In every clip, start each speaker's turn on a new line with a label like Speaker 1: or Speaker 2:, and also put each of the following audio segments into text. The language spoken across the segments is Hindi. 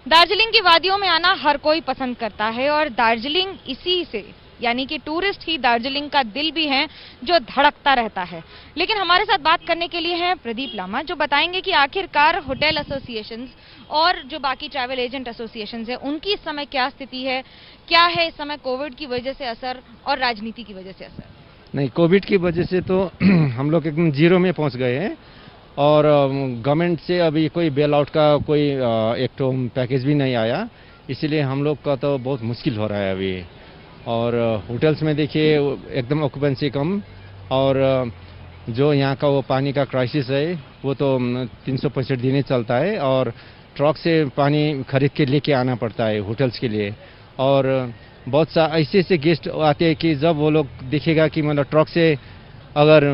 Speaker 1: दार्जिलिंग की वादियों में आना हर कोई पसंद करता है और दार्जिलिंग इसी से यानी कि टूरिस्ट ही दार्जिलिंग का दिल भी हैं जो धड़कता रहता है। लेकिन हमारे साथ बात करने के लिए हैं प्रदीप लामा, जो बताएंगे कि आखिरकार होटल एसोसिएशंस और जो बाकी ट्रैवल एजेंट एसोसिएशंस है उनकी इस समय क्या स्थिति है, क्या है इस समय कोविड की वजह से असर और राजनीति की वजह से असर।
Speaker 2: नहीं, कोविड की वजह से तो हम लोग एकदम जीरो में पहुंच गए हैं और गवर्नमेंट से अभी कोई बेल आउट का कोई एक तो पैकेज भी नहीं आया, इसीलिए हम लोग का तो बहुत मुश्किल हो रहा है अभी। और होटल्स में देखिए एकदम ऑक्यूपेंसी कम, और जो यहाँ का वो पानी का क्राइसिस है वो तो 365 दिन ही चलता है और ट्रक से पानी खरीद के लेके आना पड़ता है होटल्स के लिए। और बहुत सा ऐसे ऐसे गेस्ट आते हैं कि जब वो लोग दिखेगा कि मतलब ट्रक से अगर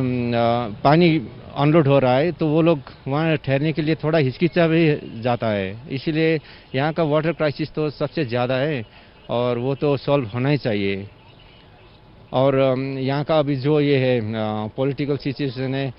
Speaker 2: पानी अनलोड हो रहा है तो वो लोग वहाँ ठहरने के लिए थोड़ा हिचकिचा भी जाता है। इसीलिए यहाँ का वाटर क्राइसिस तो सबसे ज़्यादा है और वो तो सॉल्व होना ही चाहिए। और यहाँ का अभी जो ये है पॉलिटिकल सिचुएशन है,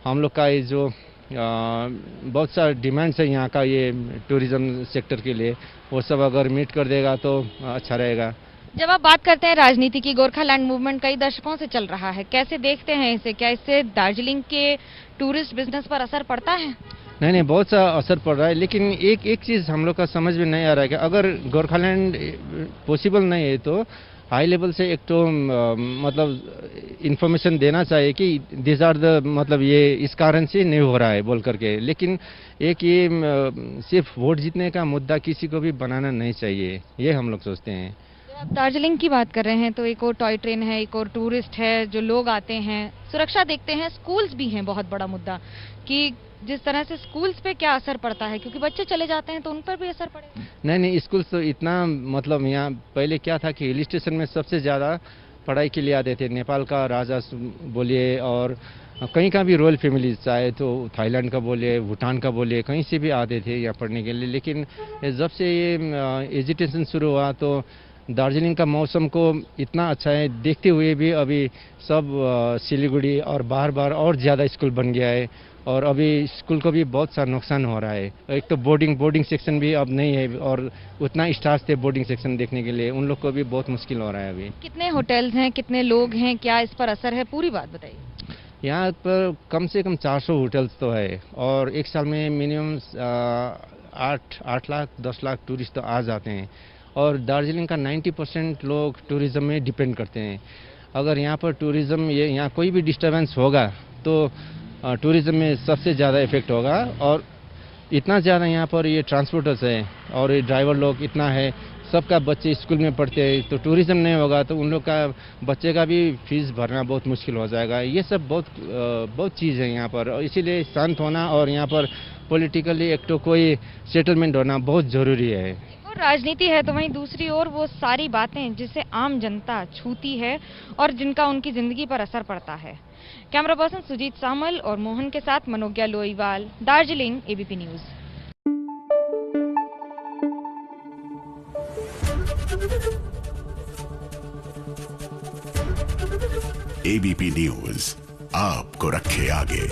Speaker 2: हम लोग का ये जो बहुत सा डिमांड्स है यहाँ का ये टूरिज्म सेक्टर के लिए, वो सब अगर मीट कर देगा तो अच्छा रहेगा।
Speaker 1: जब आप बात करते हैं राजनीति की, गोरखालैंड मूवमेंट कई दशकों से चल रहा है, कैसे देखते हैं इसे? क्या इससे दार्जिलिंग के टूरिस्ट बिजनेस पर असर पड़ता है?
Speaker 2: नहीं, बहुत सा असर पड़ रहा है, लेकिन एक चीज़ हम लोग का समझ में नहीं आ रहा है कि अगर गोरखालैंड पॉसिबल नहीं है तो हाई लेवल से एक तो मतलब इन्फॉर्मेशन देना चाहिए कि दिस आर द मतलब ये इस कारण से नहीं हो रहा है बोल करके। लेकिन एक ये सिर्फ वोट जीतने का मुद्दा किसी को भी बनाना नहीं चाहिए, ये हम लोग सोचते हैं।
Speaker 1: आप दार्जिलिंग की बात कर रहे हैं तो एक और टॉय ट्रेन है, एक और टूरिस्ट है, जो लोग आते हैं, सुरक्षा देखते हैं, स्कूल्स भी हैं बहुत बड़ा मुद्दा कि जिस तरह से स्कूल्स पे क्या असर पड़ता है, क्योंकि बच्चे चले जाते हैं तो उन पर भी असर पड़ेगा।
Speaker 2: नहीं, स्कूल तो इतना मतलब यहाँ पहले क्या था कि हिल स्टेशन में सबसे ज़्यादा पढ़ाई के लिए आते थे, नेपाल का राजा बोलिए और कहीं का भी रॉयल फैमिली, चाहे तो थाईलैंड का बोलिए, भूटान का बोलिए, कहीं से भी आते थे यहाँ पढ़ने के लिए। लेकिन जब से ये एजुकेशन शुरू हुआ तो दार्जिलिंग का मौसम को इतना अच्छा है, देखते हुए भी अभी सब सिलीगुड़ी और बार और ज़्यादा स्कूल बन गया है और अभी स्कूल को भी बहुत सा नुकसान हो रहा है। एक तो बोर्डिंग सेक्शन भी अब नहीं है और उतना स्टाफ थे बोर्डिंग सेक्शन देखने के लिए, उन लोग को भी बहुत मुश्किल हो रहा है अभी। कितने
Speaker 1: होटल्स हैं, कितने लोग हैं, क्या इस पर असर है, पूरी बात बताइए।
Speaker 2: यहाँ पर कम से कम 400 होटल्स तो है और एक साल में मिनिमम 8 लाख 10 लाख टूरिस्ट तो आ जाते हैं और दार्जिलिंग का 90% लोग टूरिज्म में डिपेंड करते हैं। अगर यहाँ पर टूरिज्म यहाँ कोई भी डिस्टर्बेंस होगा तो टूरिज्म में सबसे ज़्यादा इफेक्ट होगा। और इतना ज़्यादा यहाँ पर ये ट्रांसपोर्टर्स है और ये ड्राइवर लोग इतना है, सबका बच्चे स्कूल में पढ़ते हैं, तो टूरिज्म नहीं होगा तो उन लोग का बच्चे का भी फीस भरना बहुत मुश्किल हो जाएगा। ये सब बहुत चीज़ है यहाँ पर, और इसीलिए शांत होना और यहाँ पर पॉलिटिकली एक तो कोई सेटलमेंट होना बहुत ज़रूरी है।
Speaker 1: राजनीति है तो वहीं दूसरी ओर वो सारी बातें जिसे आम जनता छूती है और जिनका उनकी जिंदगी पर असर पड़ता है। कैमरा पर्सन सुजीत सामल और मोहन के साथ Manogya Loiwal, Darjeeling, ABP news.
Speaker 3: ABP news आपको रखे आगे।